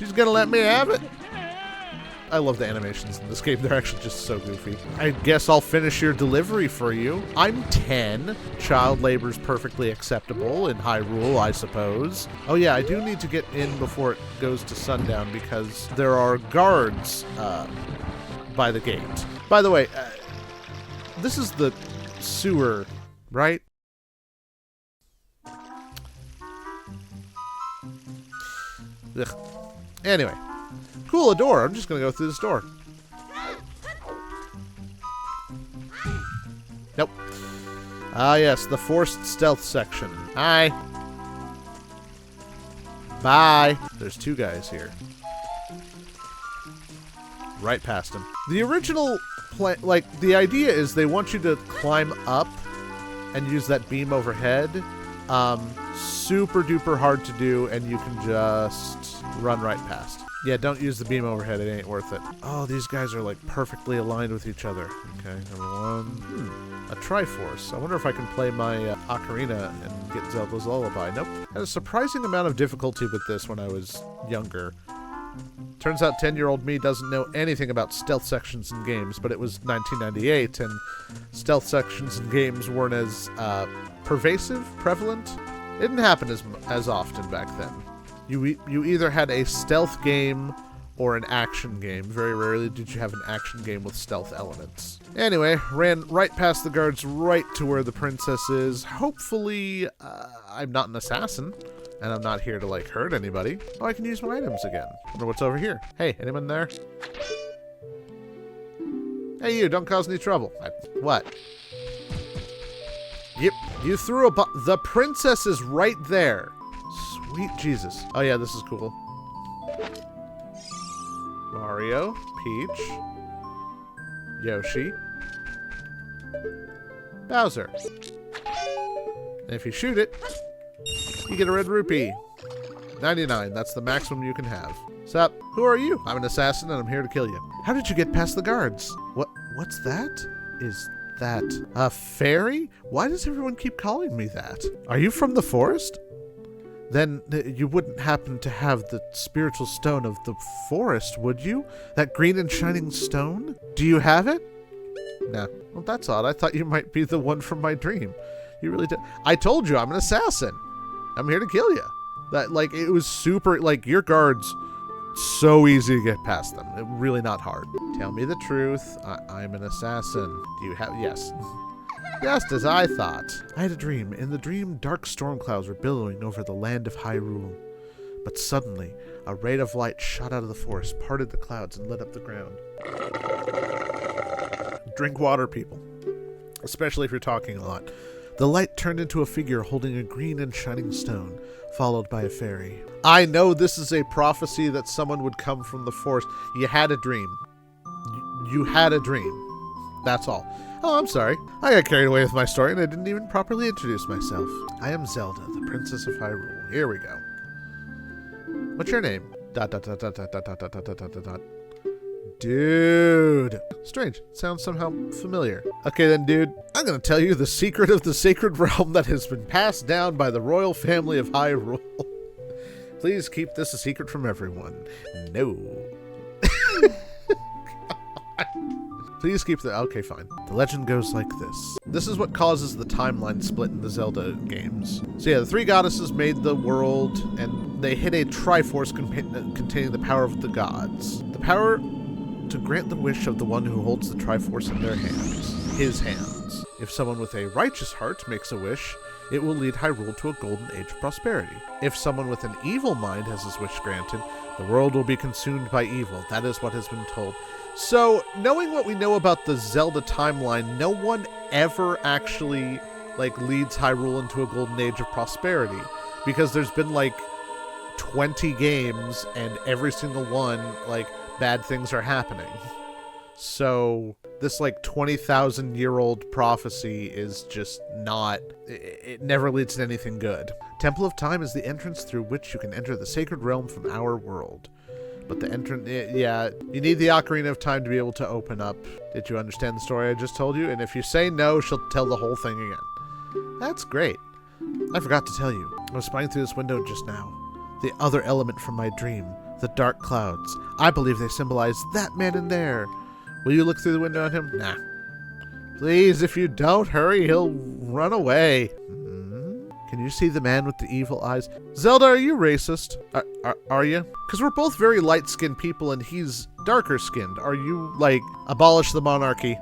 She's gonna let me have it? I love the animations in this game. They're actually just so goofy. I guess I'll finish your delivery for you. I'm 10. Child labor's perfectly acceptable in Hyrule, I suppose. Oh yeah, I do need to get in before it goes to sundown because there are guards by the gate. By the way, this is the sewer, right? Ugh. Anyway. Cool, a door. I'm just gonna go through this door. Nope. Ah, yes, the forced stealth section. Hi. Bye. There's two guys here. Right past him. The original the idea is they want you to climb up and use that beam overhead. Super duper hard to do, and you can just run right past. Yeah, don't use the beam overhead. It ain't worth it. Oh, these guys are like perfectly aligned with each other. Okay, number one. A Triforce. I wonder if I can play my Ocarina and get Zelda's Lullaby. Nope. Had a surprising amount of difficulty with this when I was younger. Turns out 10-year-old me doesn't know anything about stealth sections in games, but it was 1998, and stealth sections in games weren't as prevalent. It didn't happen as often back then. You either had a stealth game or an action game. Very rarely did you have an action game with stealth elements. Anyway, ran right past the guards right to where the princess is. Hopefully, I'm not an assassin, and I'm not here to, like, hurt anybody. Oh, I can use my items again. Wonder what's over here. Hey, anyone there? Hey, you, don't cause any trouble. What? Yep, you threw a the princess is right there. Sweet Jesus. Oh yeah, this is cool. Mario, Peach, Yoshi, Bowser. And if you shoot it, you get a red rupee. 99, that's the maximum you can have. Sup? Who are you? I'm an assassin and I'm here to kill you. How did you get past the guards? What's that? Is that a fairy? Why does everyone keep calling me that? Are you from the forest? Then you wouldn't happen to have the spiritual stone of the forest, would you? That green and shining stone? Do you have it? Nah. Well, that's odd. I thought you might be the one from my dream. You really did. I told you I'm an assassin. I'm here to kill you. That, like, it was super, like, your guards, so easy to get past them. Really not hard. Tell me the truth. I'm an assassin. Do you have... Yes. Just as I thought. I had a dream. In the dream, dark storm clouds were billowing over the land of Hyrule. But suddenly, a ray of light shot out of the forest, parted the clouds, and lit up the ground. Drink water, people. Especially if you're talking a lot. The light turned into a figure holding a green and shining stone, followed by a fairy. I know this is a prophecy that someone would come from the forest. You had a dream. You had a dream. That's all. Oh, I'm sorry. I got carried away with my story and I didn't even properly introduce myself. I am Zelda, the Princess of Hyrule. Here we go. What's your name? ... Dude. Strange. Sounds somehow familiar. Okay then, dude. I'm gonna tell you the secret of the sacred realm that has been passed down by the royal family of Hyrule. Please keep this a secret from everyone. No. Please keep the... Okay, fine. The legend goes like this. This is what causes the timeline split in the Zelda games. So yeah, the three goddesses made the world, and they hid a Triforce containing the power of the gods. The power to grant the wish of the one who holds the Triforce in their hands. His hands. If someone with a righteous heart makes a wish, it will lead Hyrule to a golden age of prosperity. If someone with an evil mind has his wish granted, the world will be consumed by evil. That is what has been told. So, knowing what we know about the Zelda timeline, no one ever actually, like, leads Hyrule into a golden age of prosperity. Because there's been, like, 20 games, and every single one, like, bad things are happening. So, this, like, 20,000-year-old prophecy is just not... It never leads to anything good. Temple of Time is the entrance through which you can enter the sacred realm from our world. But the entrance... Yeah, you need the Ocarina of Time to be able to open up. Did you understand the story I just told you? And if you say no, she'll tell the whole thing again. That's great. I forgot to tell you. I was spying through this window just now. The other element from my dream, The dark clouds. I believe they symbolize that man in there. Will you look through the window at him? Nah. Please, if you don't hurry, he'll run away. Can you see the man with the evil eyes? Zelda, are you racist? Are you? Because we're both very light-skinned people and he's darker-skinned. Are you, like, abolish the monarchy?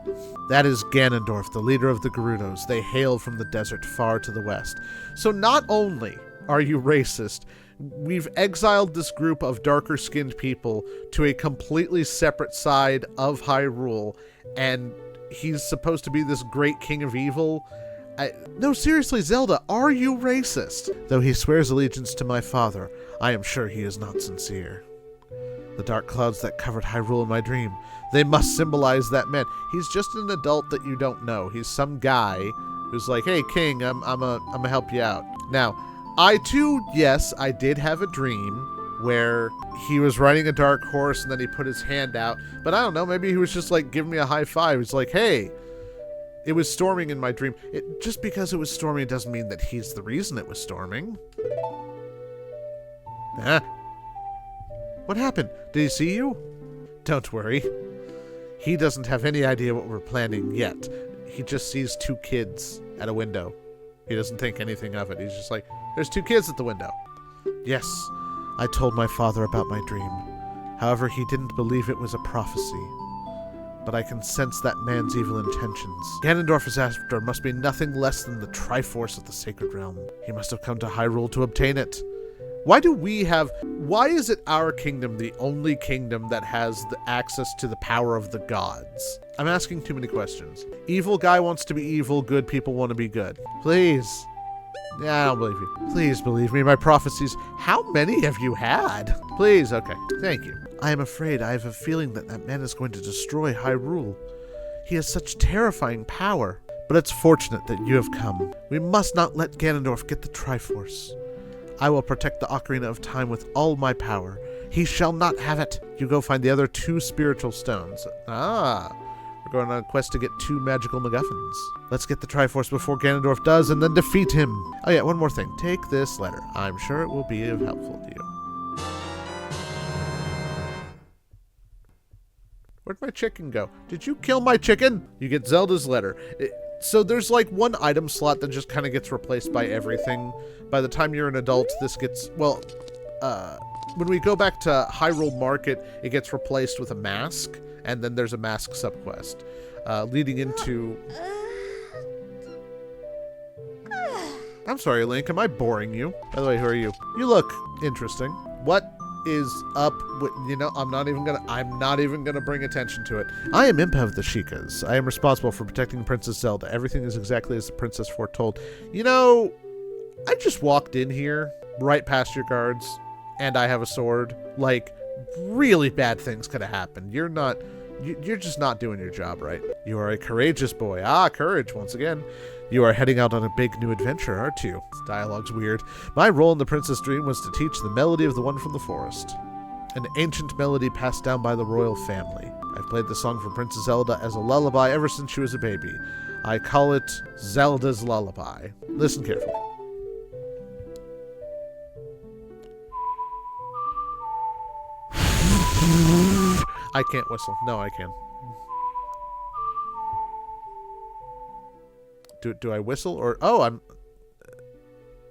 That is Ganondorf, the leader of the Gerudos. They hail from the desert far to the west. So not only are you racist, we've exiled this group of darker-skinned people to a completely separate side of Hyrule, and he's supposed to be this great king of evil. No, seriously, Zelda, are you racist? Though he swears allegiance to my father, I am sure he is not sincere. The dark clouds that covered Hyrule in my dream, they must symbolize that man. He's just an adult that you don't know. He's some guy who's like, hey, king, I'm a help you out. Now, I too, yes, I did have a dream where he was riding a dark horse and then he put his hand out. But I don't know, maybe he was just like giving me a high five. He's like, hey, it was storming in my dream. Just because it was storming doesn't mean that he's the reason it was storming. What happened? Did he see you? Don't worry. He doesn't have any idea what we're planning yet. He just sees two kids at a window. He doesn't think anything of it. He's just like, there's two kids at the window. Yes, I told my father about my dream. However, he didn't believe it was a prophecy. But I can sense that man's evil intentions. Ganondorf is after must be nothing less than the Triforce of the Sacred Realm. He must have come to Hyrule to obtain it. Why is it our kingdom the only kingdom that has the access to the power of the gods? I'm asking too many questions. Evil guy wants to be evil, good people want to be good. Please. Yeah, I don't believe you. Please believe me, my prophecies. How many have you had? Please, okay. Thank you. I am afraid I have a feeling that that man is going to destroy Hyrule. He has such terrifying power. But it's fortunate that you have come. We must not let Ganondorf get the Triforce. I will protect the Ocarina of Time with all my power. He shall not have it. You go find the other two spiritual stones. We're going on a quest to get two magical MacGuffins. Let's get the Triforce before Ganondorf does, and then defeat him. Oh yeah, one more thing. Take this letter. I'm sure it will be helpful to you. Where'd my chicken go? Did you kill my chicken? You get Zelda's letter. So there's like one item slot that just kind of gets replaced by everything. By the time you're an adult, this gets, well, when we go back to Hyrule Market, it gets replaced with a mask, and then there's a mask subquest, leading into... I'm sorry, Link, am I boring you? By the way, who are you? You look interesting. What is up with, I'm not even gonna bring attention to it. I am Impa of the Sheikahs. I am responsible for protecting Princess Zelda. Everything is exactly as the princess foretold. I just walked in here, right past your guards, and I have a sword. Like, really bad things could have happened. You're just not doing your job right. You are a courageous boy. Courage, once again. You are heading out on a big new adventure, aren't you? This dialogue's weird. My role in the Princess Dream was to teach the melody of the one from the forest. An ancient melody passed down by the royal family. I've played the song from Princess Zelda as a lullaby ever since she was a baby. I call it Zelda's Lullaby. Listen carefully. I can't whistle. No, I can. Do I whistle or... Oh,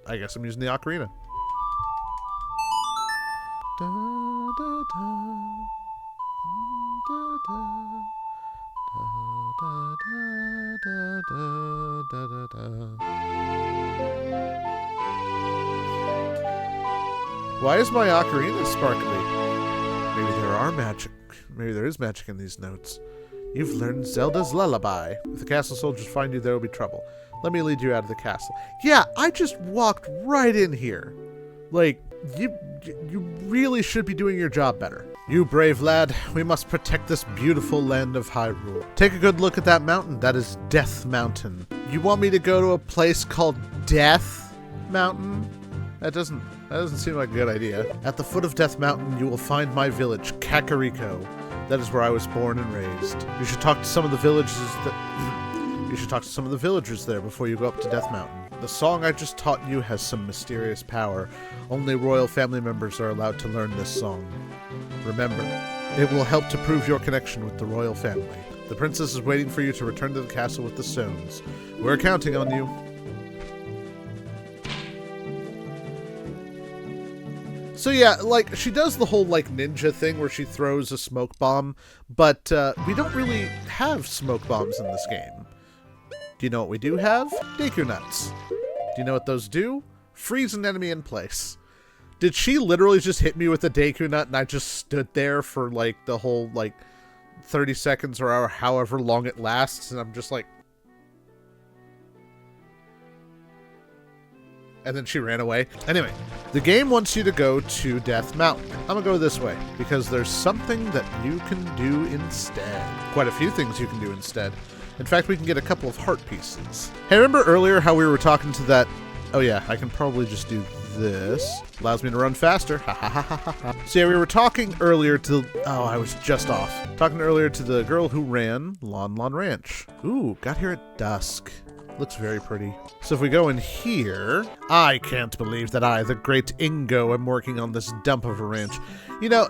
I guess I'm using the ocarina. Da, da, da, da, da, da, da, da. Why is my ocarina sparkly? Maybe there is magic in these notes. You've learned Zelda's Lullaby. If the castle soldiers find you, there will be trouble. Let me lead you out of the castle. Yeah, I just walked right in here. Like, you really should be doing your job better. You brave lad, we must protect this beautiful land of Hyrule. Take a good look at that mountain. That is Death Mountain. You want me to go to a place called Death Mountain? That doesn't seem like a good idea. At the foot of Death Mountain, you will find my village, Kakariko. That is where I was born and raised. You should talk to some of the villagers there before you go up to Death Mountain. The song I just taught you has some mysterious power. Only royal family members are allowed to learn this song. Remember, it will help to prove your connection with the royal family. The princess is waiting for you to return to the castle with the stones. We're counting on you. So yeah, like, she does the whole, like, ninja thing where she throws a smoke bomb, but we don't really have smoke bombs in this game. Do you know what we do have? Deku nuts. Do you know what those do? Freeze an enemy in place. Did she literally just hit me with a Deku nut and I just stood there for, like, the whole, like, 30 seconds or however long it lasts, and I'm just like... And then she ran away. Anyway, the game wants you to go to Death Mountain. I'm gonna go this way, because there's something that you can do instead. Quite a few things you can do instead. In fact, we can get a couple of heart pieces. Hey, remember earlier how we were talking to that... Oh yeah, I can probably just do this. Allows me to run faster. Ha ha ha ha ha. So yeah, we were talking earlier to... Oh, I was just off. Talking earlier to the girl who ran Lon Lon Ranch. Ooh, got here at dusk. Looks very pretty. So if we go in here... I can't believe that I, the great Ingo, am working on this dump of a ranch. You know,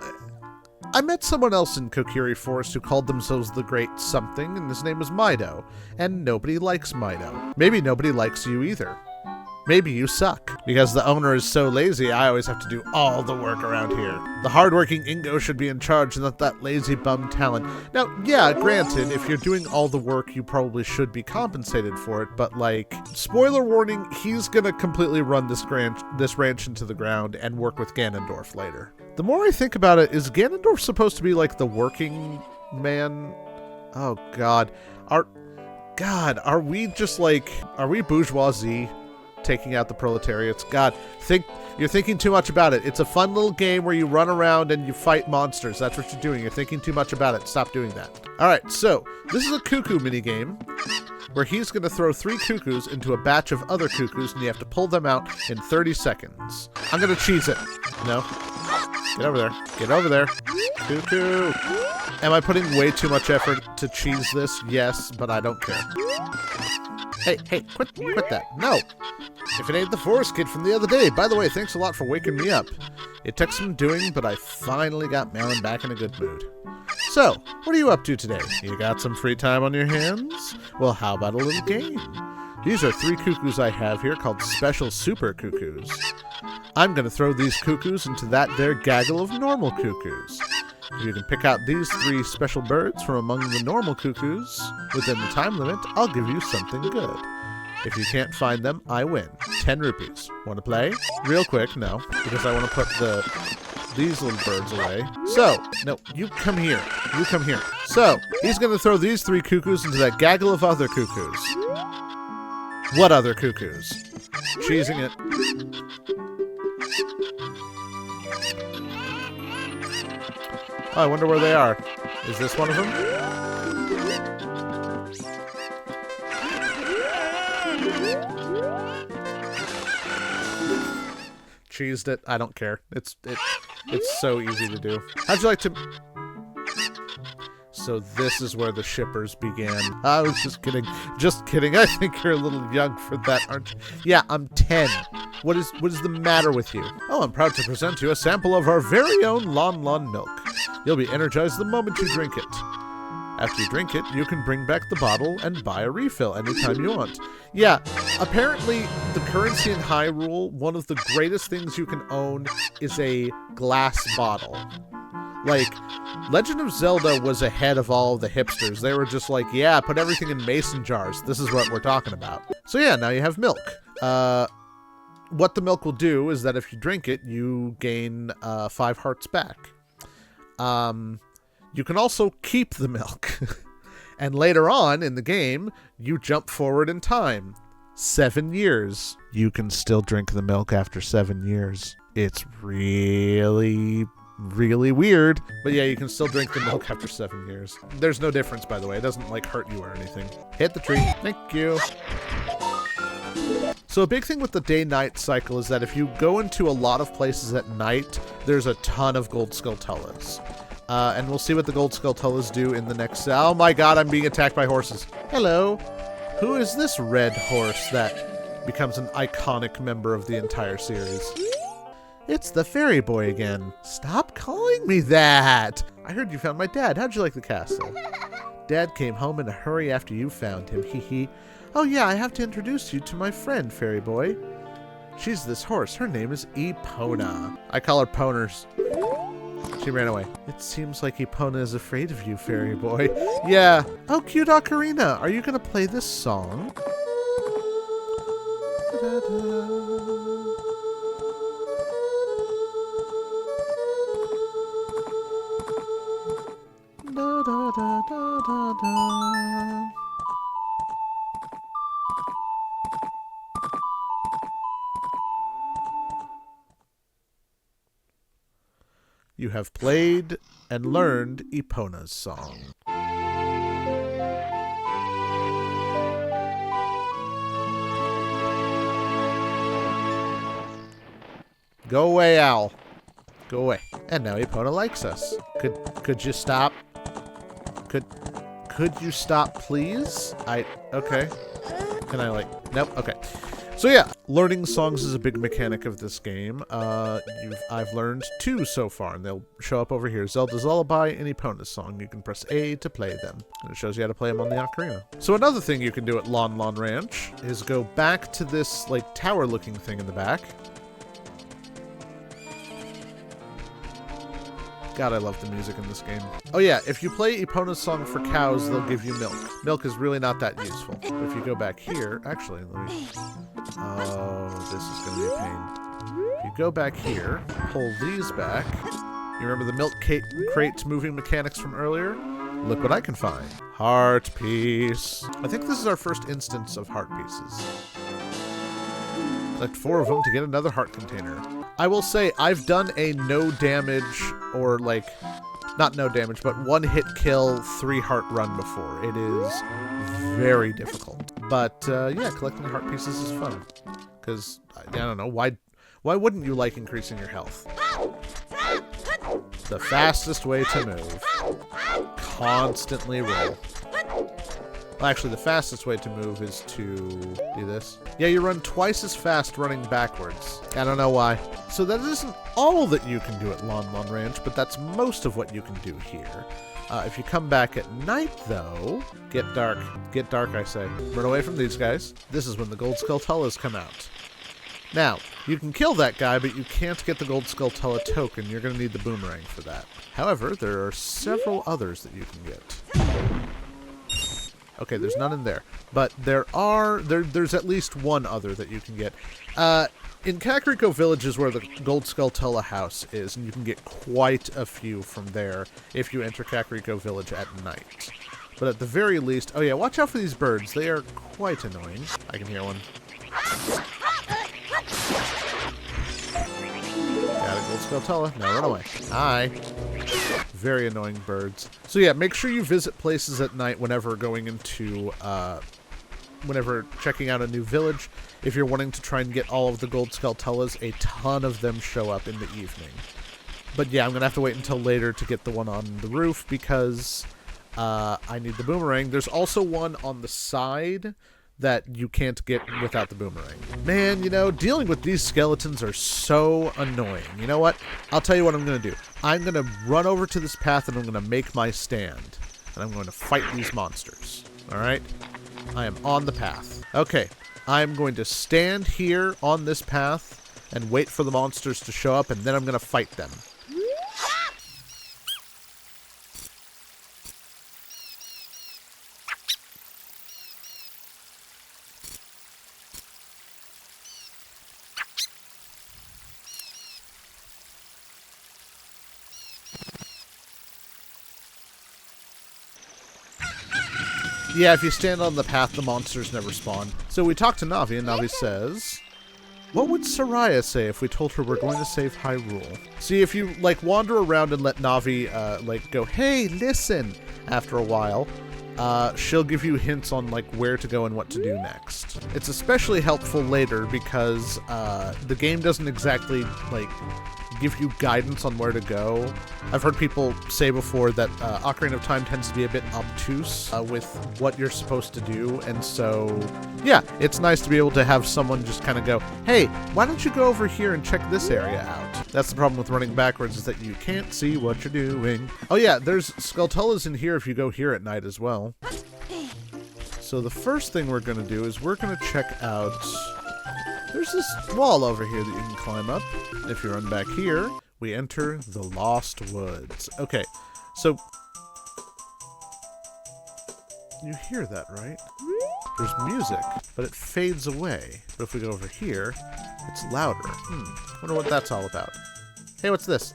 I met someone else in Kokiri Forest who called themselves the Great Something, and his name was Mido. And nobody likes Mido. Maybe nobody likes you either. Maybe you suck. Because the owner is so lazy, I always have to do all the work around here. The hardworking Ingo should be in charge, and not that lazy bum talent. Now, yeah, granted, if you're doing all the work, you probably should be compensated for it, but, like, spoiler warning, he's gonna completely run this ranch into the ground and work with Ganondorf later. The more I think about it, is Ganondorf supposed to be, like, the working man? Oh, God. Are we just, like, are we bourgeoisie? Taking out the proletariats. God, you're thinking too much about it. It's a fun little game where you run around and you fight monsters. That's what you're doing. You're thinking too much about it. Stop doing that. Alright, so this is a cuckoo minigame where he's going to throw 3 cuckoos into a batch of other cuckoos and you have to pull them out in 30 seconds. I'm going to cheese it. No. Get over there. Get over there. Cuckoo. Am I putting way too much effort to cheese this? Yes, but I don't care. Hey, quit that. No. If it ain't the forest kid from the other day. By the way, thanks a lot for waking me up. It took some doing, but I finally got Malin back in a good mood. So, what are you up to today? You got some free time on your hands? Well, how about a little game? These are 3 cuckoos I have here called Special Super Cuckoos. I'm going to throw these cuckoos into that there gaggle of normal cuckoos. If you can pick out these 3 special birds from among the normal cuckoos within the time limit, I'll give you something good. If you can't find them, I win. 10 rupees. Want to play? Real quick, no, because I want to put these little birds away. So, no, you come here. You come here. So, he's going to throw these 3 cuckoos into that gaggle of other cuckoos. What other cuckoos? Cheesing it. Oh, I wonder where they are. Is this one of them? Cheesed it. I don't care. It's so easy to do. How'd you like to... So this is where the shippers began. I was just kidding. Just kidding. I think you're a little young for that, aren't you? Yeah, I'm 10. What is the matter with you? Oh, I'm proud to present you a sample of our very own Lon Lon milk. You'll be energized the moment you drink it. After you drink it, you can bring back the bottle and buy a refill anytime you want. Yeah, apparently the currency in Hyrule, one of the greatest things you can own is a glass bottle. Like, Legend of Zelda was ahead of all of the hipsters. They were just like, yeah, put everything in mason jars. This is what we're talking about. So yeah, now you have milk. What the milk will do is that if you drink it, you gain 5 hearts back. You can also keep the milk. And later on in the game, you jump forward in time. 7 years. You can still drink the milk after 7 years. It's really weird. But yeah, you can still drink the milk after 7 years. There's no difference, by the way. It doesn't, like, hurt you or anything. Hit the tree. Thank you. So a big thing with the day-night cycle is that if you go into a lot of places at night, there's a ton of gold skulltulas. And we'll see what the gold skulltulas do in the next... Oh my god, I'm being attacked by horses. Hello. Who is this red horse that becomes an iconic member of the entire series? It's the fairy boy again. Stop calling me that. I heard you found my dad. How'd you like the castle? Dad came home in a hurry after you found him. Hee hee. Oh yeah, I have to introduce you to my friend, fairy boy. She's this horse. Her name is Epona. I call her Poners. She ran away. It seems like Epona is afraid of you, fairy boy. Yeah. Oh, cute Ocarina. Are you going to play this song? Da, da, da, da, da, da. You have played and learned Epona's song. Go away, owl. Go away. And now Epona likes us. Could you stop? Could you stop, please? Okay. Can I, like... Nope, okay. So yeah, learning songs is a big mechanic of this game. I've learned 2 so far, and they'll show up over here. Zelda's Lullaby and Epona's Song. You can press A to play them, and it shows you how to play them on the ocarina. So another thing you can do at Lon Lon Ranch is go back to this, like, tower-looking thing in the back. God, I love the music in this game. Oh yeah, if you play Epona's Song for cows, they'll give you milk. Milk is really not that useful. But if you go back here, actually, let me... Oh, this is going to be a pain. If you go back here, pull these back. You remember the milk crate moving mechanics from earlier? Look what I can find. Heart piece. I think this is our first instance of heart pieces. Collect 4 of them to get another heart container. I will say, I've done a no damage, or like, not no damage, but 1-hit kill 3-heart run before. It is very difficult. But, yeah, collecting heart pieces is fun. Because, I don't know, why wouldn't you like increasing your health? The fastest way to move. Constantly roll. Well, actually, the fastest way to move is to do this. Yeah, you run twice as fast running backwards. I don't know why. So that isn't all that you can do at Lon Lon Ranch, but that's most of what you can do here. If you come back at night, though, get dark, I say. Run away from these guys. This is when the Gold Skulltulas come out. Now, you can kill that guy, but you can't get the Gold Skulltula token. You're going to need the boomerang for that. However, there are several others that you can get. Okay, there's none in there. But there's at least one other that you can get. In Kakariko Village is where the Gold Skulltula house is, and you can get quite a few from there if you enter Kakariko Village at night. But at the very least... Oh yeah, watch out for these birds. They are quite annoying. I can hear one. Got a Gold Skulltula. Now run away. Hi. Very annoying birds. So yeah, make sure you visit places at night whenever going into, whenever checking out a new village. If you're wanting to try and get all of the Gold Skulltulas, a ton of them show up in the evening. But yeah, I'm going to have to wait until later to get the one on the roof because I need the boomerang. There's also one on the side that you can't get without the boomerang. Man, you know, dealing with these skeletons are so annoying. You know what? I'll tell you what I'm going to do. I'm going to run over to this path and I'm going to make my stand. And I'm going to fight these monsters. Alright? I am on the path. Okay. I'm going to stand here on this path and wait for the monsters to show up, and then I'm going to fight them. Yeah, if you stand on the path, the monsters never spawn. So we talked to Navi, and Navi says, what would Soraya say if we told her we're going to save Hyrule? See, if you, like, wander around and let Navi, like, go, hey, listen, after a while, she'll give you hints on, like, where to go and what to do next. It's especially helpful later because, the game doesn't exactly, like, give you guidance on where to go. I've heard people say before that Ocarina of Time tends to be a bit obtuse with what you're supposed to do, and so, yeah, it's nice to be able to have someone just kind of go, hey, why don't you go over here and check this area out? That's the problem with running backwards, is that you can't see what you're doing. Oh yeah, there's Skulltulas in here if you go here at night as well. So the first thing we're going to do is we're going to check out... There's this wall over here that you can climb up. If you run back here, we enter the Lost Woods. Okay, so... You hear that, right? There's music, but it fades away. But if we go over here, it's louder. Wonder what that's all about. Hey, what's this?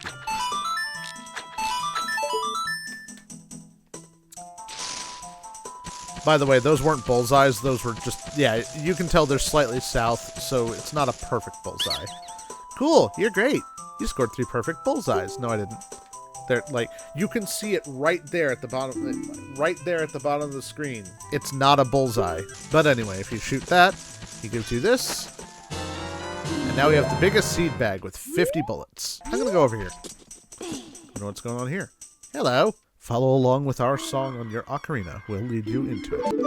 By the way, those weren't bullseyes. Those were just... Yeah, you can tell they're slightly south, so it's not a perfect bullseye. Cool, you're great. You scored 3 perfect bullseyes. No, I didn't. They're like, you can see it right there at the bottom, right there at the bottom of the screen. It's not a bullseye. But anyway, if you shoot that, he gives you this. And now we have the biggest seed bag with 50 bullets. I'm gonna go over here. I know what's going on here. Hello. Follow along with our song on your ocarina. We'll lead you into it.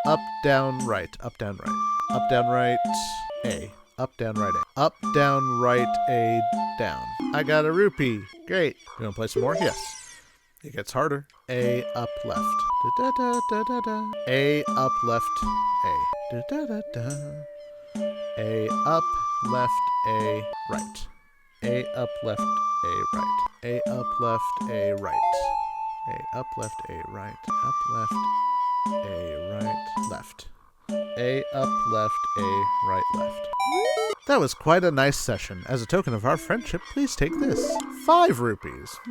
Up, down, right. Up, down, right. Up, down, right. A. Up, down, right, A. Up, down, right, A, down. I got a rupee. Great. You want to play some more? Yes. It gets harder. A, up, left. Da, da, da, da, da. A, up, left, A. Da, da, da, da. A, up, left, A, right. A, up, left, A, right. A, up, left, A, right. A, up, left, A, right. Up, left, A, right, left. A, up, left, A, right, left. That was quite a nice session. As a token of our friendship, please take this. 5 rupees. I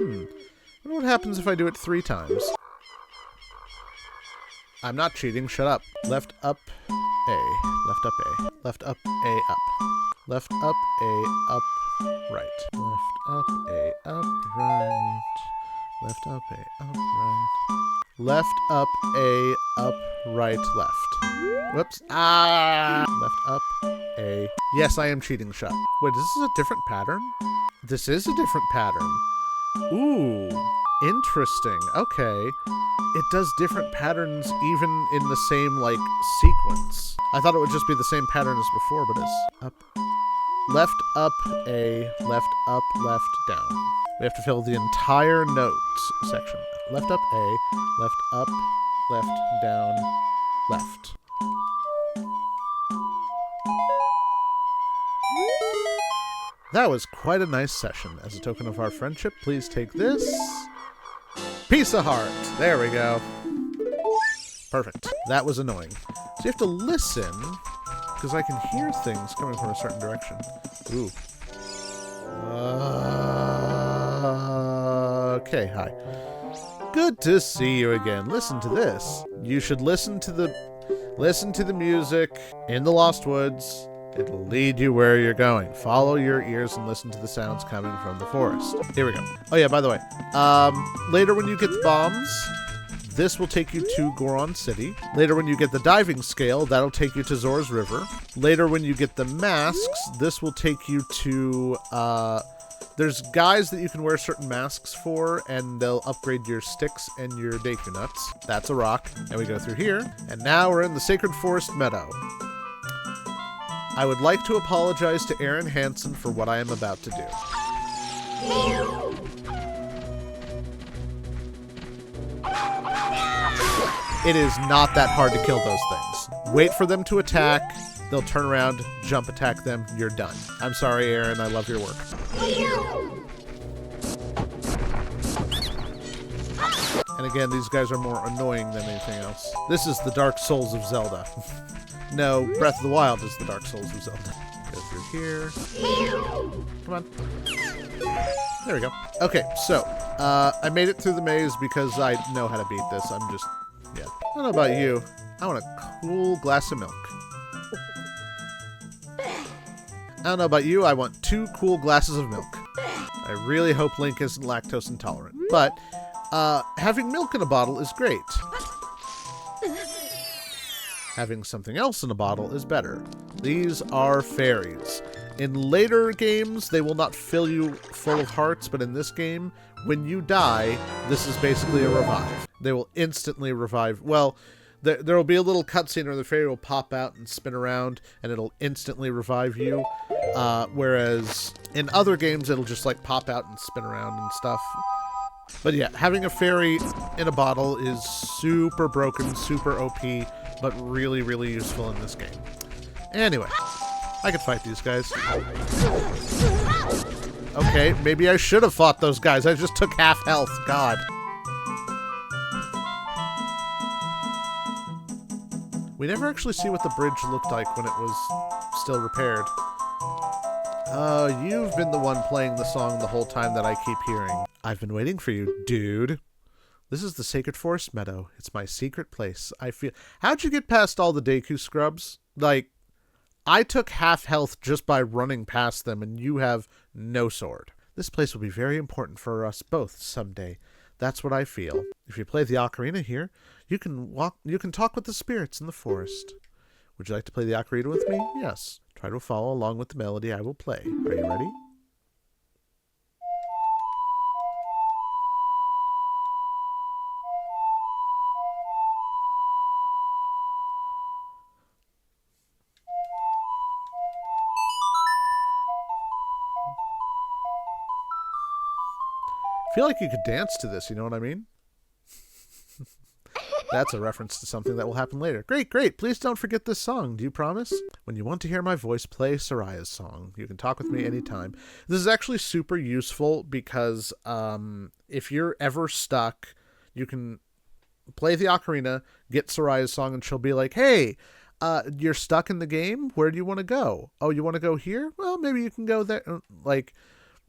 wonder what happens if I do it 3 times. I'm not cheating. Shut up. Left up A. Left up A. Left up A up. Left up A up right. Left up A up right. Left up A up right. Left up A up right left. Whoops. Ah! Left up A. Yes, I am cheating shot. Wait, is this a different pattern? This is a different pattern. Ooh. Interesting. Okay. It does different patterns even in the same, like, sequence. I thought it would just be the same pattern as before, but it's up. Left, up, A, left, up, left, down. We have to fill the entire note section. Left, up, A, left, up, left, down, left. That was quite a nice session. As a token of our friendship, please take this. Piece of heart. There we go. Perfect. That was annoying. So you have to listen, because I can hear things coming from a certain direction. Ooh. Okay, hi. Good to see you again. Listen to this. You should listen to the music in the Lost Woods. It'll lead you where you're going. Follow your ears and listen to the sounds coming from the forest. Here we go. Oh yeah, by the way, later when you get the bombs, this will take you to Goron City. Later when you get the diving scale, that'll take you to Zora's River. Later when you get the masks, this will take you to, there's guys that you can wear certain masks for, and they'll upgrade your sticks and your Deku Nuts. That's a rock. And we go through here, and now we're in the Sacred Forest Meadow. I would like to apologize to Aaron Hansen for what I am about to do. It is not that hard to kill those things. Wait for them to attack, they'll turn around, jump attack them, you're done. I'm sorry, Aaron, I love your work. And again, these guys are more annoying than anything else. This is the Dark Souls of Zelda. No, Breath of the Wild is the Dark Souls of Zelda. Go through here. Come on. There we go. Okay, so, I made it through the maze because I know how to beat this. I'm just, yeah. I don't know about you. I want a cool glass of milk. I don't know about you. I want 2 cool glasses of milk. I really hope Link isn't lactose intolerant. But, having milk in a bottle is great. Having something else in a bottle is better. These are fairies. In later games, they will not fill you full of hearts, but in this game, when you die, this is basically a revive. They will instantly revive. Well, There will be a little cutscene where the fairy will pop out and spin around, and it'll instantly revive you. Whereas in other games, it'll just like pop out and spin around and stuff. But yeah, having a fairy in a bottle is super broken, super OP, but really, really useful in this game. Anyway, I could fight these guys. Okay, maybe I should have fought those guys. I just took half health. God. We never actually see what the bridge looked like when it was still repaired. You've been the one playing the song the whole time that I keep hearing. I've been waiting for you, dude. This is the Sacred Forest Meadow. It's my secret place. How'd you get past all the Deku scrubs? Like, I took half health just by running past them, and you have no sword. This place will be very important for us both someday. That's what I feel. If you play the ocarina here, you can talk with the spirits in the forest. Would you like to play the ocarina with me? Yes. Try to follow along with the melody I will play. Are you ready? I feel like you could dance to this, you know what I mean? That's a reference to something that will happen later. Great, great. Please don't forget this song. Do you promise? When you want to hear my voice, play Soraya's song. You can talk with me anytime. This is actually super useful because if you're ever stuck, you can play the ocarina, get Soraya's song, and she'll be like, hey, you're stuck in the game? Where do you want to go? Oh, you want to go here? Well, maybe you can go there. Like,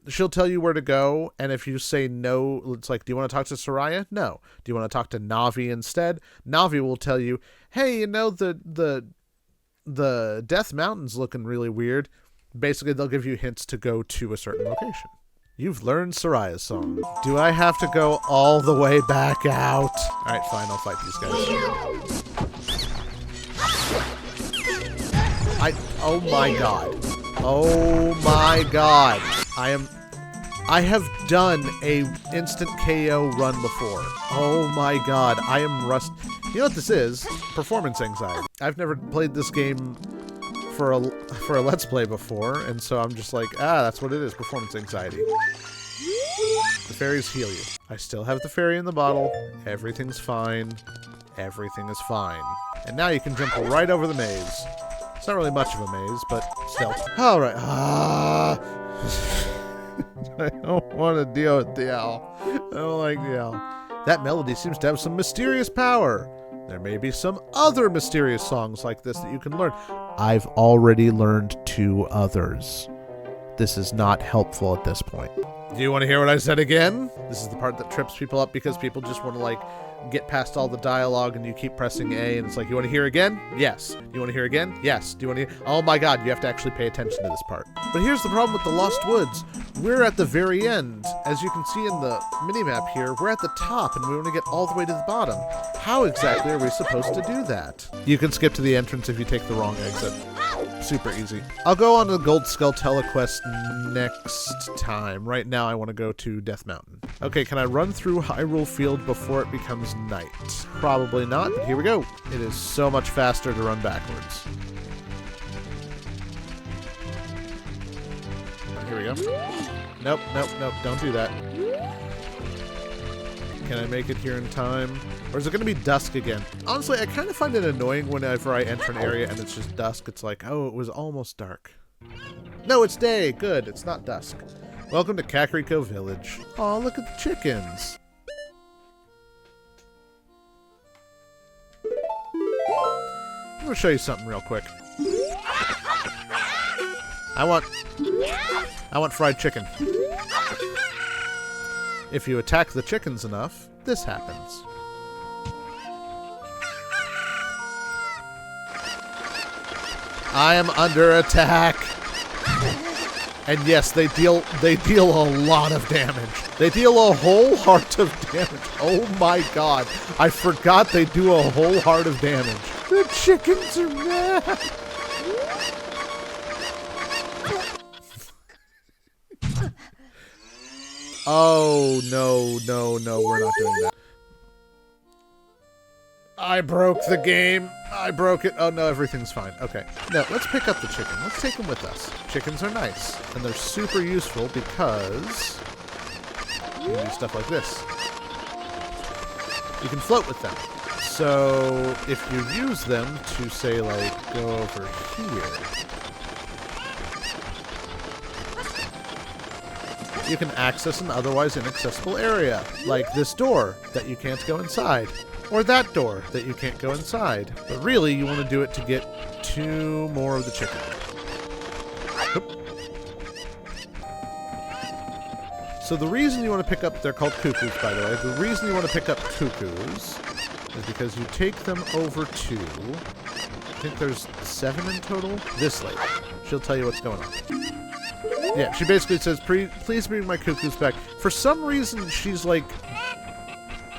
she'll tell you where to go, and if you say no, it's like, do you want to talk to Soraya? No. Do you want to talk to Navi instead? Navi will tell you, hey, you know, the Death Mountain's looking really weird. Basically, they'll give you hints to go to a certain location. You've learned Soraya's song. Do I have to go all the way back out? Alright, fine, I'll fight these guys. Oh my god. Oh my god. I have done a instant KO run before. Oh my god, I am rust. You know what this is? Performance anxiety. I've never played this game for a Let's Play before, and so I'm just like, that's what it is, performance anxiety. The fairies heal you. I still have the fairy in the bottle. Everything's fine. Everything is fine. And now you can jump right over the maze. It's not really much of a maze, but still. Alright. I don't want to deal with the owl. I don't like the owl. That melody seems to have some mysterious power. There may be some other mysterious songs like this that you can learn. I've already learned 2 others. This is not helpful at this point. Do you want to hear what I said again? This is the part that trips people up because people just want to, like, get past all the dialogue and you keep pressing A and it's like, you want to hear again? Yes. Do you want to hear again? Yes. Do you want to hear? Oh my god, you have to actually pay attention to this part. But here's the problem with the Lost Woods. We're at the very end. As you can see in the minimap here, we're at the top and we want to get all the way to the bottom. How exactly are we supposed to do that? You can skip to the entrance if you take the wrong exit. Super easy. I'll go on to the Gold Skull Telequest next time. Right now I want to go to Death Mountain. Okay, can I run through Hyrule Field before it becomes night? Probably not, but here we go. It is so much faster to run backwards. Here we go. Nope, nope, nope, don't do that. Can I make it here in time? Or is it going to be dusk again? Honestly, I kind of find it annoying whenever I enter an area and it's just dusk. It's like, oh, it was almost dark. No, it's day. Good. It's not dusk. Welcome to Kakariko Village. Oh, look at the chickens. I'm going to show you something real quick. I want fried chicken. If you attack the chickens enough, this happens. I am under attack. And yes, they deal a lot of damage. They deal a whole heart of damage. Oh my god. I forgot they do a whole heart of damage. The chickens are mad. Oh, no, no, no, we're not doing that. I broke the game. I broke it. Oh, no, everything's fine. Okay. Now, let's pick up the chicken. Let's take them with us. Chickens are nice, and they're super useful because you can do stuff like this. You can float with them. So, if you use them to, say, like, go over here, you can access an otherwise inaccessible area, like this door that you can't go inside, or that door that you can't go inside. But really, you want to do it to get 2 more of the chicken. Oop. So the reason you want to pick up, they're called cuckoos, by the way, the reason you want to pick up cuckoos is because you take them over to, I think there's 7 in total, this lady. She'll tell you what's going on. Yeah, she basically says, please bring my cuckoos back. For some reason, she's like...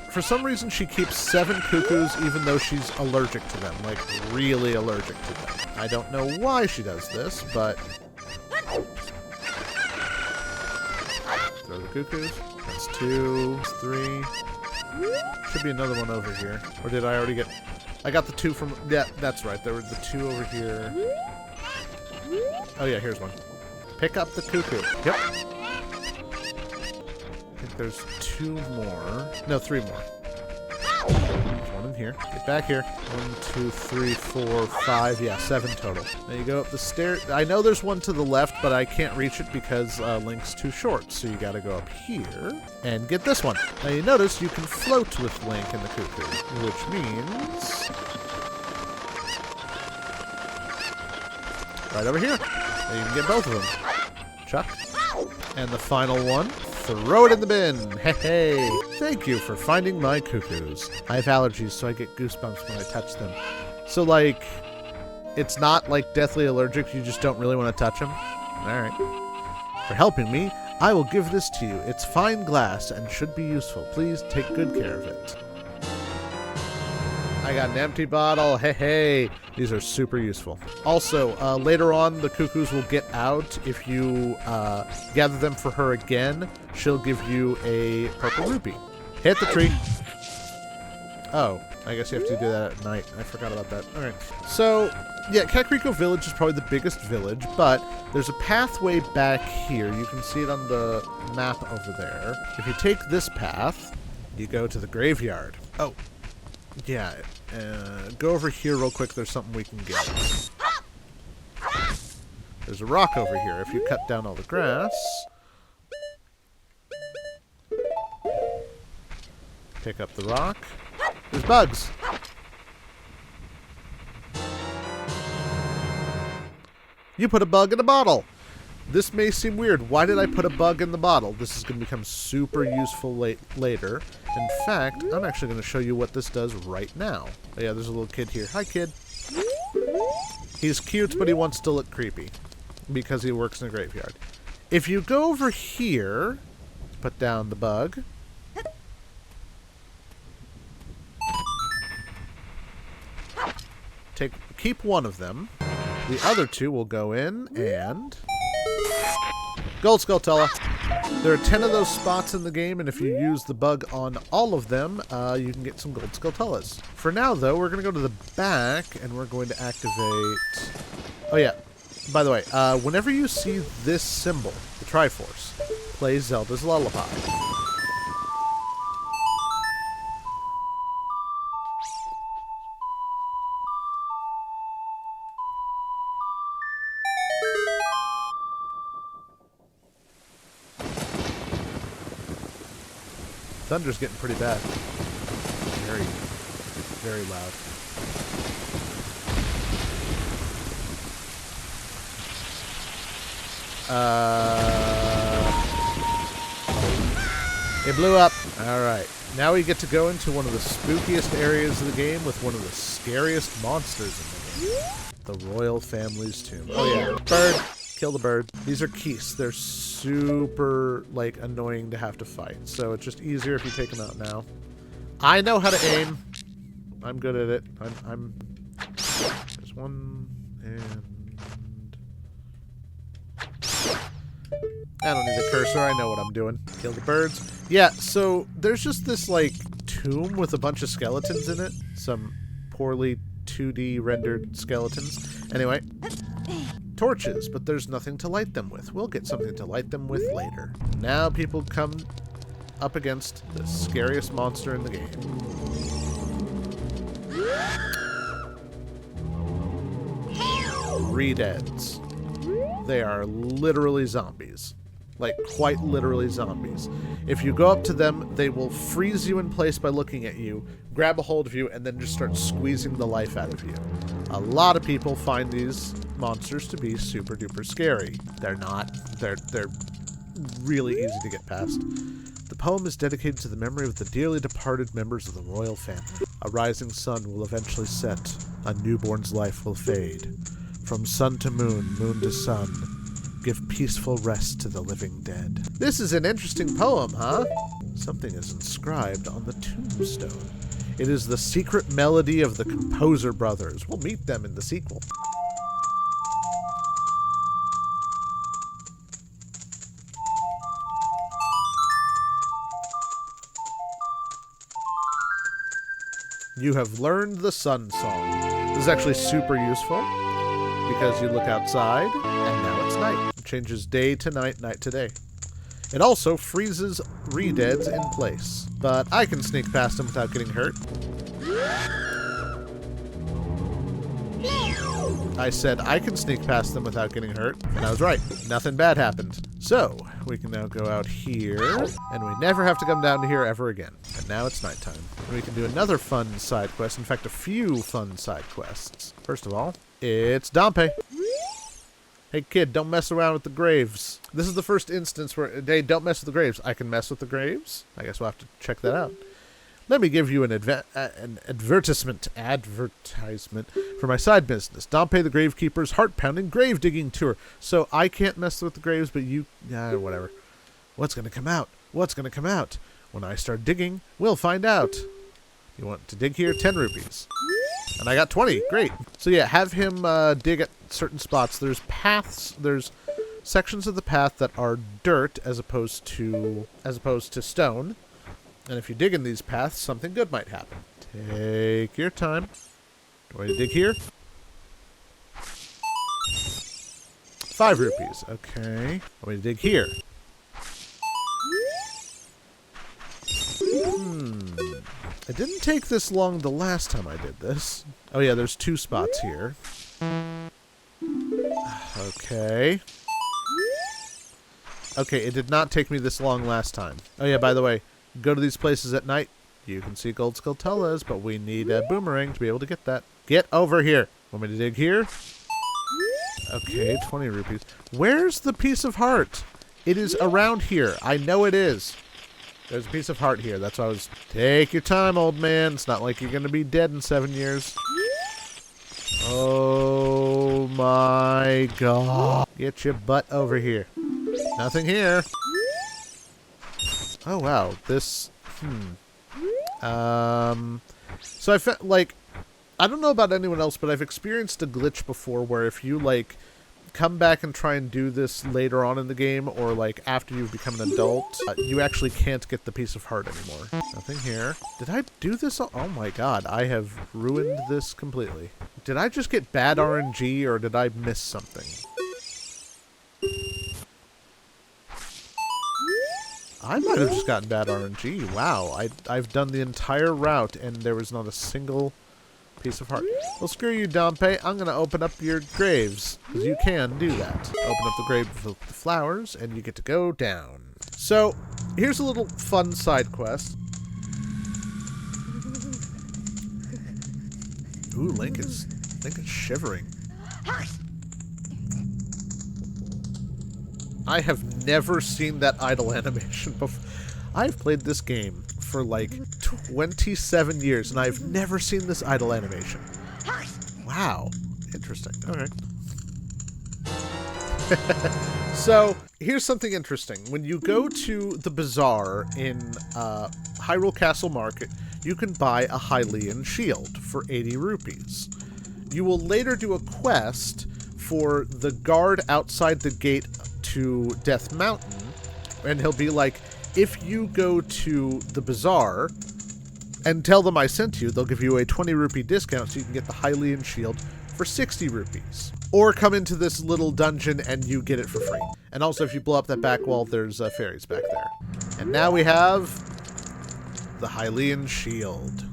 For some reason, she keeps 7 cuckoos even though she's allergic to them. Like, really allergic to them. I don't know why she does this, but... Throw the cuckoos. That's 2, 3... Should be another one over here. Or did I already get... I got the 2 from... Yeah, that's right. There were the 2 over here. Oh yeah, here's one. Pick up the cuckoo. Yep. I think there's 2 more. No, 3 more. There's one in here. Get back here. 1, 2, 3, 4, 5. Yeah, 7 total. Now you go up the stairs. I know there's one to the left, but I can't reach it because Link's too short. So you gotta go up here and get this one. Now you notice you can float with Link and the cuckoo, which means... right over here. Now you can get both of them. Chuck. And the final one. Throw it in the bin. Hey, hey. Thank you for finding my cuckoos. I have allergies, so I get goosebumps when I touch them. So, like, it's not, like, deathly allergic. You just don't really want to touch them. All right. For helping me, I will give this to you. It's fine glass and should be useful. Please take good care of it. I got an empty bottle. Hey, hey. These are super useful. Also, later on, the cuckoos will get out. If you gather them for her again, she'll give you a purple rupee. Hit the tree. Oh, I guess you have to do that at night. I forgot about that. All right. So, yeah, Kakariko Village is probably the biggest village, but there's a pathway back here. You can see it on the map over there. If you take this path, you go to the graveyard. Oh. Yeah, go over here real quick. There's something we can get. There's a rock over here. If you cut down all the grass, pick up the rock. There's bugs. You put a bug in a bottle. This may seem weird. Why did I put a bug in the bottle? This is going to become super useful later. In fact, I'm actually going to show you what this does right now. Oh, yeah, there's a little kid here. Hi, kid. He's cute, but he wants to look creepy because he works in a graveyard. If you go over here, put down the bug. Keep one of them. The other 2 will go in and... Gold Skulltula. There are 10 of those spots in the game, and if you use the bug on all of them, you can get some Gold Skulltulas. For now, though, we're going to go to the back, and we're going to activate... Oh, yeah. By the way, whenever you see this symbol, the Triforce, play Zelda's Lullaby. Thunder's getting pretty bad. Very, very loud. It blew up. Alright. Now we get to go into one of the spookiest areas of the game with one of the scariest monsters in the game. The royal family's tomb. Oh yeah. Bird. Kill the bird. These are Keese. They're super, like, annoying to have to fight. So it's just easier if you take them out now. I know how to aim. I'm good at it. There's one, and... I don't need a cursor. I know what I'm doing. Kill the birds. Yeah, so there's just this, like, tomb with a bunch of skeletons in it. Some poorly 2D rendered skeletons. Anyway, torches, but there's nothing to light them with. We'll get something to light them with later. Now people come up against the scariest monster in the game. Redeads. They are literally zombies. Like, quite literally zombies. If you go up to them, they will freeze you in place by looking at you, grab a hold of you, and then just start squeezing the life out of you. A lot of people find these monsters to be super duper scary. They're not. They're really easy to get past. The poem is dedicated to the memory of the dearly departed members of the royal family. A rising sun will eventually set. A newborn's life will fade. From sun to moon, moon to sun, give peaceful rest to the living dead. This is an interesting poem, huh? Something is inscribed on the tombstone. It is the secret melody of the Composer Brothers. We'll meet them in the sequel. You have learned the Sun Song. This is actually super useful because you look outside and now it's night. It changes day to night, night to day. It also freezes redeads in place, but I can sneak past them without getting hurt. I said I can sneak past them without getting hurt, and I was right. Nothing bad happened. So, we can now go out here, and we never have to come down to here ever again. And now it's nighttime. And we can do another fun side quest. In fact, a few fun side quests. First of all, it's Dompe. Hey kid, don't mess around with the graves. This is the first instance where, hey, don't mess with the graves. I can mess with the graves? I guess we'll have to check that out. Let me give you an advertisement for my side business. Dompe the Gravekeeper's heart-pounding grave digging tour. So I can't mess with the graves, but you, whatever. What's going to come out? What's going to come out? When I start digging, we'll find out. You want to dig here? 10 rupees. And I got 20. Great. So yeah, have him dig at certain spots. There's paths. There's sections of the path that are dirt as opposed to stone. And if you dig in these paths, something good might happen. Take your time. Do I dig here? 5 rupees. Okay. Want me to dig here? It didn't take this long the last time I did this. Oh yeah, there's 2 spots here. Okay. Okay, it did not take me this long last time. Oh yeah, by the way, go to these places at night. You can see gold skulltulas, but we need a boomerang to be able to get that. Get over here. Want me to dig here? Okay, 20 rupees. Where's the piece of heart? It is around here. I know it is. There's a piece of heart here. That's why I was... Take your time, old man. It's not like you're going to be dead in 7 years. Oh my god. Get your butt over here. Nothing here. Oh wow, this, so I felt like, I don't know about anyone else, but I've experienced a glitch before where if you, like, come back and try and do this later on in the game, or, like, after you've become an adult, you actually can't get the piece of heart anymore. Nothing here. Did I do this? Oh my god, I have ruined this completely. Did I just get bad RNG, or did I miss something? I might have just gotten bad RNG. Wow, I've done the entire route and there was not a single piece of heart. Well, screw you, Dompe. I'm going to open up your graves, because you can do that. Open up the grave with the flowers and you get to go down. So, here's a little fun side quest. Ooh, Link is shivering. I have never seen that idle animation before. I've played this game for like 27 years, and I've never seen this idle animation. Wow. Interesting. Okay. So, here's something interesting. When you go to the bazaar in Hyrule Castle Market, you can buy a Hylian shield for 80 rupees. You will later do a quest for the guard outside the gate to Death Mountain, and he'll be like, if you go to the bazaar and tell them I sent you. They'll give you a 20 rupee discount so you can get the Hylian shield for 60 rupees. Or come into this little dungeon and you get it for free. And also if you blow up that back wall, there's fairies back there. And now we have the Hylian shield.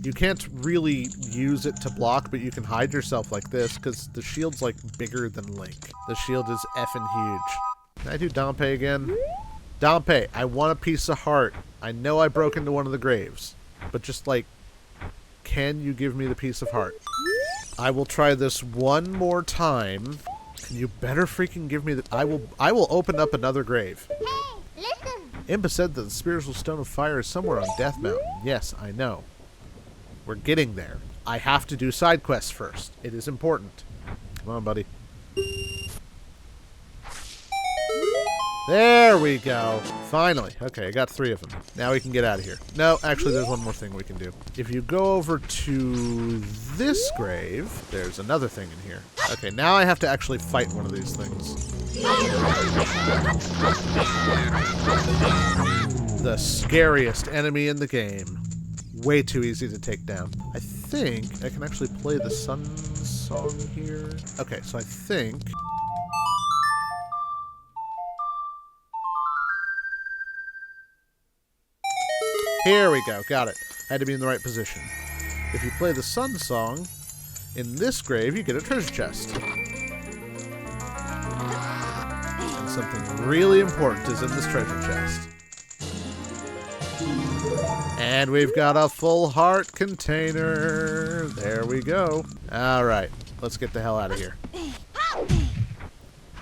You can't really use it to block, but you can hide yourself like this because the shield's like bigger than Link. The shield is effing huge. Can I do Dompe again? Dompe, I want a piece of heart. I know I broke into one of the graves, but just like, can you give me the piece of heart? I will try this one more time. You better freaking give me the... I will open up another grave. Hey, listen! Impa said that the spiritual stone of fire is somewhere on Death Mountain. Yes, I know. We're getting there. I have to do side quests first. It is important. Come on, buddy. There we go. Finally. Okay, I got 3 of them. Now we can get out of here. No, actually, there's one more thing we can do. If you go over to this grave, there's another thing in here. Okay, now I have to actually fight one of these things. The scariest enemy in the game. Way too easy to take down. I think I can actually play the sun song here. Okay, so I think... Here we go. Got it. I had to be in the right position. If you play the sun song, in this grave, you get a treasure chest. And something really important is in this treasure chest. And we've got a full heart container. There we go. All right. Let's get the hell out of here.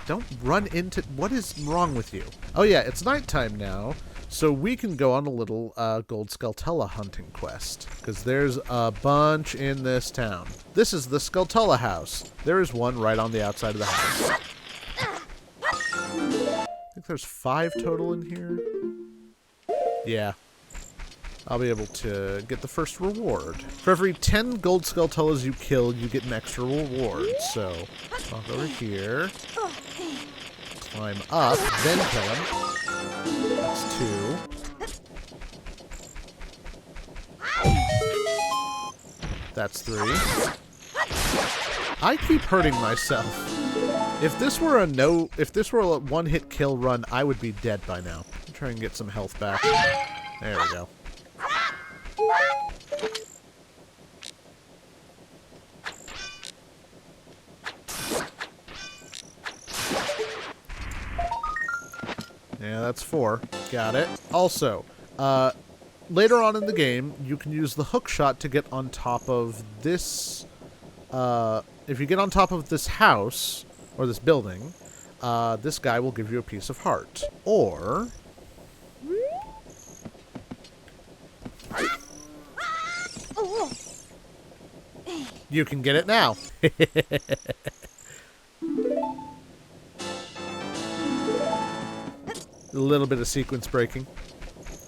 Don't run into... What is wrong with you? Oh, yeah. It's nighttime now. So we can go on a little gold Skulltula hunting quest. Because there's a bunch in this town. This is the Skulltula house. There is one right on the outside of the house. I think there's 5 total in here. Yeah. I'll be able to get the first reward. For every 10 gold Skulltulas you kill, you get an extra reward. So, walk over here. Climb up, then kill him. That's 2. That's 3. I keep hurting myself. If this were a one-hit kill run, I would be dead by now. I'll try and get some health back. There we go. Yeah, that's 4. Got it. Also, later on in the game, you can use the hook shot to get on top of this... if you get on top of this house, or this building, this guy will give you a piece of heart. Or... you can get it now. A little bit of sequence breaking.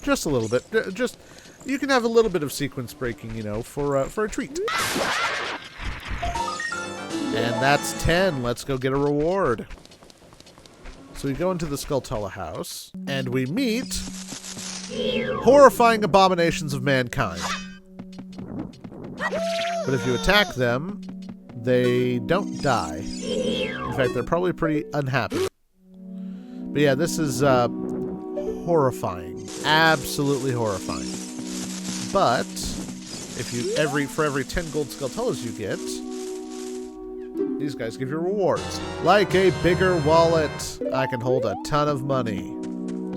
Just a little bit. Just, you can have a little bit of sequence breaking, you know, for a treat. And that's 10. Let's go get a reward. So we go into the Skulltula house, and we meet horrifying abominations of mankind. But if you attack them, they don't die. In fact, they're probably pretty unhappy. But yeah, this is horrifying. Absolutely horrifying. But if you for every 10 gold Skulltulas you get, these guys give you rewards. Like a bigger wallet, I can hold a ton of money.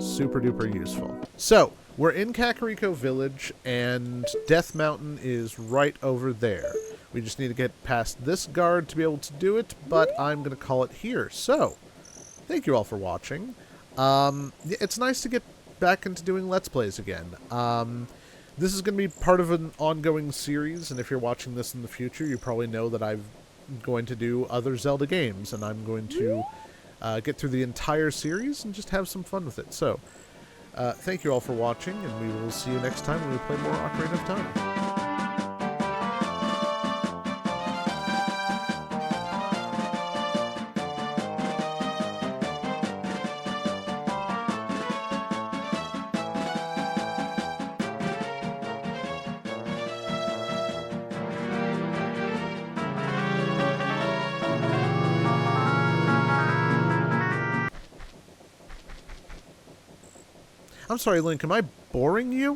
Super duper useful. So, we're in Kakariko Village, and Death Mountain is right over there. We just need to get past this guard to be able to do it, but I'm going to call it here. So, thank you all for watching. It's nice to get back into doing Let's Plays again. This is going to be part of an ongoing series, and if you're watching this in the future, you probably know that I'm going to do other Zelda games, and I'm going to get through the entire series and just have some fun with it. So, thank you all for watching, and we will see you next time when we play more Ocarina of Time. I'm sorry, Link, am I boring you?